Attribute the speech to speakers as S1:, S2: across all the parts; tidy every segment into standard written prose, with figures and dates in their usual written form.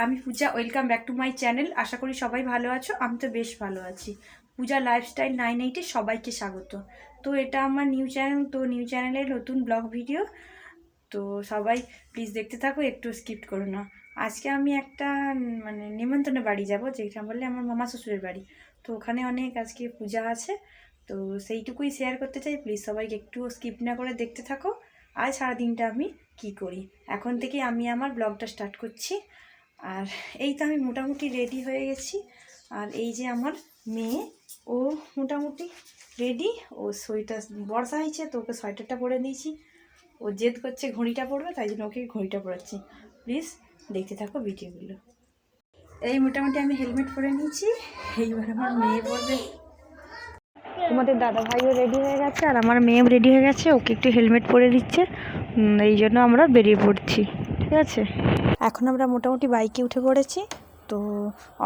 S1: আমি Puja, welcome back to my channel. আশা করি সবাই ভালো আছো। আমি তো বেশ ভালো আছি। পূজা লাইফস্টাইল 980 সবাইকে স্বাগত। তো এটা আমার নিউ চ্যানেল, তো নিউ চ্যানেলের নতুন ব্লগ ভিডিও। তো সবাই প্লিজ দেখতে থাকো, একটু স্কিপ করো না। আজকে আমি একটা নিমন্ত্রণে বাড়ি যাব, যেটা বললে আমার মামা শ্বশুরের বাড়ি। তো ওখানে অনেক আজকে পূজা আছে, তো সেইটুকুই শেয়ার করতে চাই। প্লিজ সবাইকে একটু স্কিপ না করে দেখতে থাকো। আজ সারাদিনটা আমি কি করি, এখন থেকে আমি আমার ব্লগটা স্টার্ট করছি। আর এই তো আমি মোটামুটি রেডি হয়ে গেছি। আর এই যে আমার মেয়ে, ও মোটামুটি রেডি। ও সোয়েটার, বর্ষা হয়েছে তো ওকে সোয়েটারটা পরে দিয়েছি। ও জেদ করছে ঘড়িটা পরবে, তাই জন্য ওকে ঘড়িটা পরাচ্ছি। প্লিজ দেখতে থাকো ভিডিওগুলো। এই মোটামুটি আমি হেলমেট পরে নিয়েছি, এইবার আমার মেয়ে পরবে। তোমাদের দাদা ভাইও রেডি হয়ে গেছে আর আমার মেয়েও রেডি হয়ে গেছে, ওকে একটু হেলমেট পরে দিচ্ছে। এই জন্য আমরা বেরিয়ে পড়ছি, ঠিক আছে। এখন আমরা মোটামুটি বাইকে উঠে পড়েছি। তো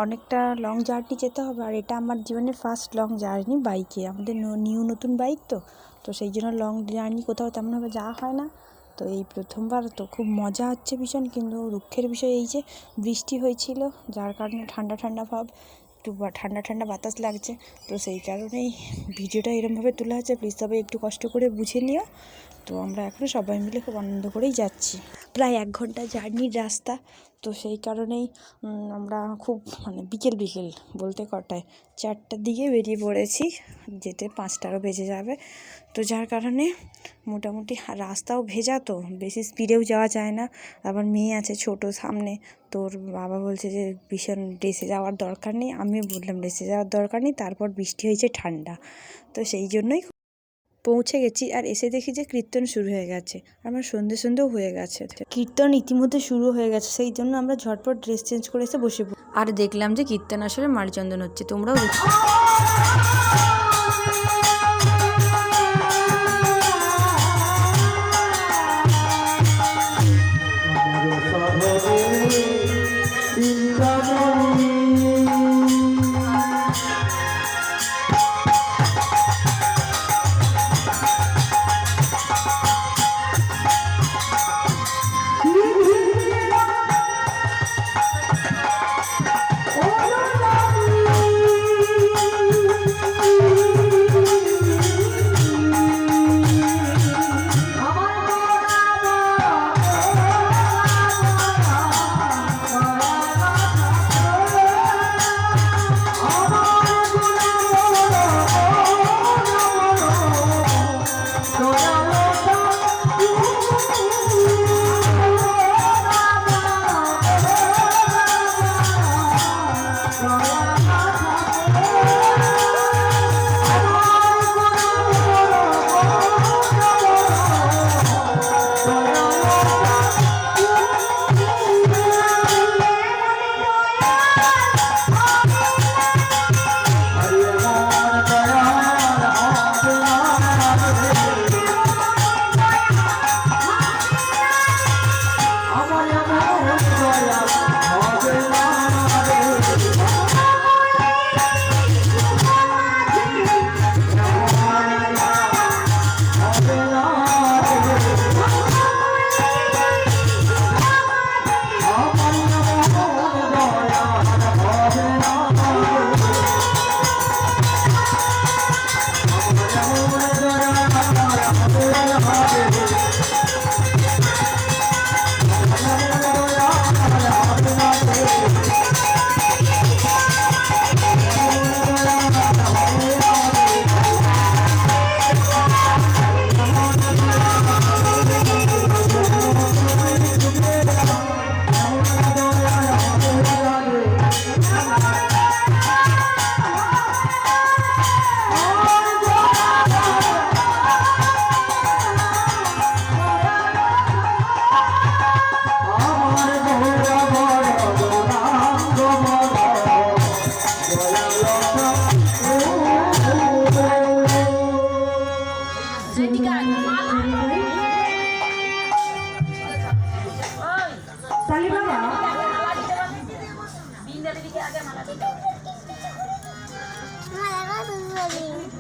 S1: অনেকটা লং জার্নি যেতে হবে, আর এটা আমার জীবনের ফার্স্ট লং জার্নি বাইকে। আমাদের নতুন বাইক তো তো সেই জন্য লং জার্নি কোথাও তেমনভাবে যাওয়া হয় না। তো এই প্রথমবার, তো খুব মজা হচ্ছে ভীষণ। কিন্তু দুঃখের বিষয় এই যে বৃষ্টি হয়েছিল, যার কারণে ঠান্ডা ঠান্ডা ভাব, একটু ঠান্ডা ঠান্ডা বাতাস লাগছে। তো সেই কারণেই ভিডিওটা এরমভাবে তোলা হচ্ছে। প্লিজ সবাই একটু কষ্ট করে বুঝে নিও। তো আমরা এখন সবাই মিলে খুব আনন্দ করেই যাচ্ছি। প্রায় 1 ঘন্টা জার্নির রাস্তা। তো সেই কারণেই আমরা খুব বিকেল বলতে কটায় 4টার দিকে বেরিয়ে পড়েছি, যেতে 5টারও বেজে যাবে। তো যার কারণে মোটামুটি রাস্তাও ভেজা, তো বেশি স্পিডেও যাওয়া যায় না। আবার মেয়ে আছে ছোট সামনে, তোর বাবা বলছে যে ভীষণ রেসে যাওয়ার দরকার নেই। আমিও বললাম রেসে যাওয়ার দরকার নেই। তারপর বৃষ্টি হয়েছে, ঠান্ডা, তো সেই জন্যই পৌঁছে গেছি। আর এসে দেখি যে কীর্তন শুরু হয়ে গেছে। আমার সন্ধ্যেও হয়ে গেছে, কীর্তন ইতিমধ্যে শুরু হয়ে গেছে। সেই জন্য আমরা ঝটপট ড্রেস চেঞ্জ করে এসে বসে পড়ি। আর দেখলাম যে কীর্তন আসলে মালচন্দন হচ্ছে, তোমরাও দেখো।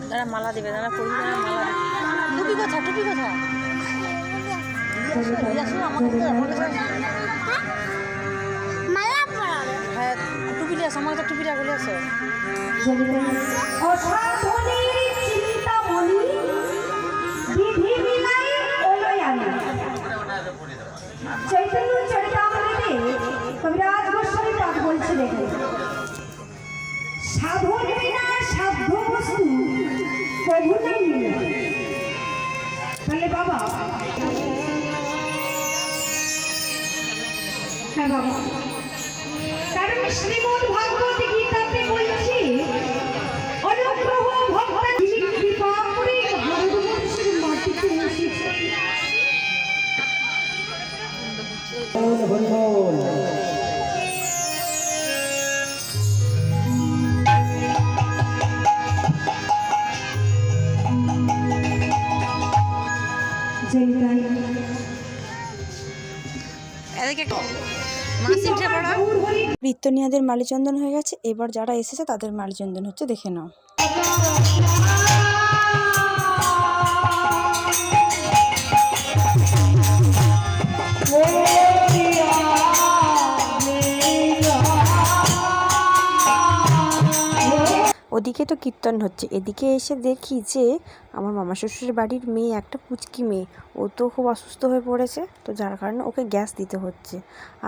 S1: তারা মালা দেবে, তারা পড়বে, মালা টুপি কথা মালা
S2: আছে আমার টুপিটা বলে আছে
S1: অসাধনের চিন্তামণি বিধি বিলাই ওলই আনি চৈতন্য চরিতামৃতে কবিরাজ গোস্বামী পাঠ বলছে দেখে সাধন বিনা সাধ্য বস্তু প্রভু নাই মিলে। তাহলে বাবা হ্যাঁ বাবা, কারণ শ্রীমদ্ ভাগবত গীতাতে বলছি অনুগ্রহ ভক্তা কৃপা করে ভারতবর্ষের মাটিতে এসেছে। কীর্তনিয়াদের মালিচন্দন হয়ে গেছে, এবার যারা এসেছে তাদের মালিচন্দন হচ্ছে, দেখে নাও। ওদিকে তো কীর্তন হচ্ছে, এদিকে এসে দেখি যে আমার মামা শ্বশুরের বাড়ির মেয়ে, একটা পুচকি মেয়ে, ও তো খুব অসুস্থ হয়ে পড়েছে, তো যার কারণে ওকে গ্যাস দিতে হচ্ছে।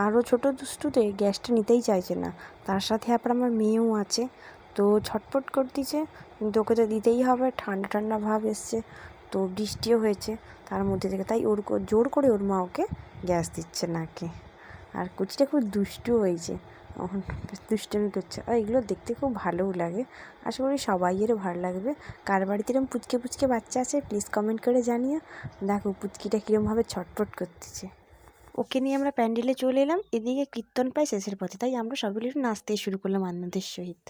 S1: আরও ছোটো দুষ্টুতে গ্যাসটা নিতেই চাইছে না, তার সাথে আবার আমার মেয়েও আছে, তো ছটফট করতেছে, কিন্তু ওকে তো দিতেই হবে, ঠান্ডা ঠান্ডা ভাব এসছে, তো বৃষ্টিও হয়েছে তার মধ্যে থেকে, তাই ওর জোর করে ওর মা ওকে গ্যাস দিচ্ছে নাকে। আর কুচিটা খুব দুষ্টু হয়েছে, এখন দুষ্টুমি করছে, আর এগুলো দেখতে খুব ভালোও লাগে। আশা করি সবাইয়েরও ভালো লাগবে। কার বাড়িতে এরকম পুচকে পুচকে বাচ্চা আছে প্লিজ কমেন্ট করে জানিও। দেখো পুচকিটা কীরমভাবে ছটফট করতেছে। ওকে নিয়ে আমরা প্যান্ডেলে চলে এলাম, এদিকে কীর্তন প্রায় শেষের পথে, তাই আমরা সবাই একটু নাচতে শুরু করলাম আনন্দের সহিত।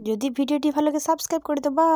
S1: যদি ভিডিওটি ভালো লাগে সাবস্ক্রাইব করে দেবা।